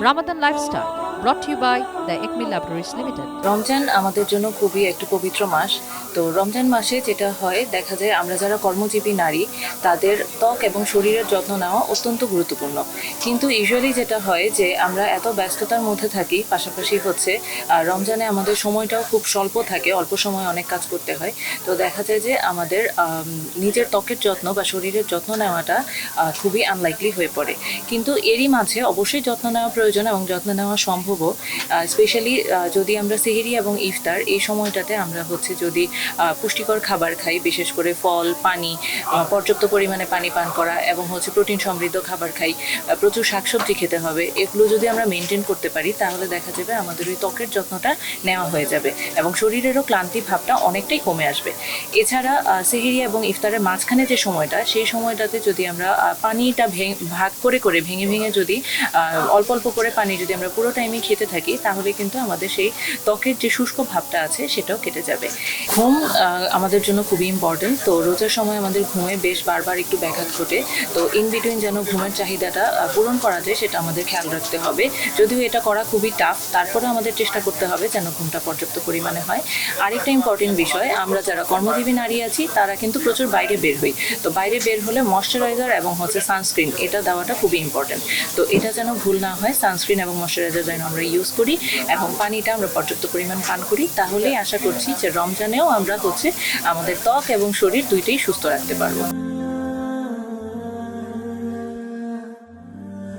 Ramadan Lifestyle, brought to you by the Ekmi Laboratories Limited. Ramzan আমাদের জন্য খুবই একটি পবিত্র মাস। তো রমজান মাসে যেটা হয় দেখা যায় আমরা যারা কর্মজীবী নারী তাদের ত্বক এবং শরীরের যত্ন নেওয়া অত্যন্ত গুরুত্বপূর্ণ। কিন্তু ইউজুয়ালি যেটা হয় যে আমরা এত ব্যস্ততার মধ্যে থাকি, পাশাপাশি হচ্ছে রমজানে আমাদের সময়টাও খুব স্বল্প থাকে, অল্প সময় অনেক কাজ করতে হয়। তো দেখা যায় যে আমাদের নিজের ত্বকের যত্ন বা শরীরের যত্ন নেওয়াটা খুবই আনলাইকলি হয়ে পড়ে। কিন্তু এরই মাঝে অবশ্যই যত্ন নেওয়া প্রয়োজন এবং যত্ন নেওয়া সম্ভবও, স্পেশালি যদি আমরা সেহরি এবং ইফতার এই সময়টাতে আমরা হচ্ছে যদি পুষ্টিকর খাবার খাই, বিশেষ করে ফল, পানি, পর্যাপ্ত পরিমাণে পানি পান করা এবং হচ্ছে প্রোটিন সমৃদ্ধ খাবার খাই, প্রচুর শাকসবজি খেতে হবে। এগুলো যদি আমরা মেনটেন করতে পারি তাহলে দেখা যাবে আমাদের ওই ত্বকের যত্নটা নেওয়া হয়ে যাবে এবং শরীরেরও ক্লান্তি ভাবটা অনেকটাই কমে আসবে। এছাড়া সেহরি এবং ইফতারের মাঝখানে যে সময়টা, সেই সময়টাতে যদি আমরা পানিটা ভাগ করে করে ভেঙে ভেঙে যদি অল্প অল্প করে পানি যদি আমরা পুরো টাইমে খেতে থাকি তাহলে কিন্তু আমাদের সেই ত্বকের যে শুষ্ক ভাবটা আছে সেটাও কেটে যাবে। ঘুম আমাদের জন্য খুবই ইম্পর্টেন্ট। তো রোজার সময় আমাদের ঘুমে বেশ বারবার একটু ব্যাঘাত ঘটে। তো ইন বিটুইন যেন ঘুমের চাহিদাটা পূরণ করা যায় সেটা আমাদের খেয়াল রাখতে হবে। যদিও এটা করা খুবই টাফ, তারপরে আমাদের চেষ্টা করতে হবে যেন ঘুমটা পর্যাপ্ত পরিমাণে হয়। আরেকটা ইম্পর্টেন্ট বিষয়, আমরা যারা কর্মজীবী নারী আছি তারা কিন্তু প্রচুর বাইরে বের হই। তো বাইরে বের হলে ময়শ্চারাইজার এবং হচ্ছে সানস্ক্রিন এটা দেওয়াটা খুবই ইম্পর্টেন্ট। তো এটা যেন ভুল না হয়, সানস্ক্রিন এবং ময়শ্চারাইজার যেন আমরা ইউজ করি এবং পানিটা আমরা পর্যাপ্ত পরিমাণ পান করি, তাহলেই আশা করছি যে রমজানেও আমরা হচ্ছে আমাদের ত্বক এবং শরীর দুইটাই সুস্থ রাখতে পারবো।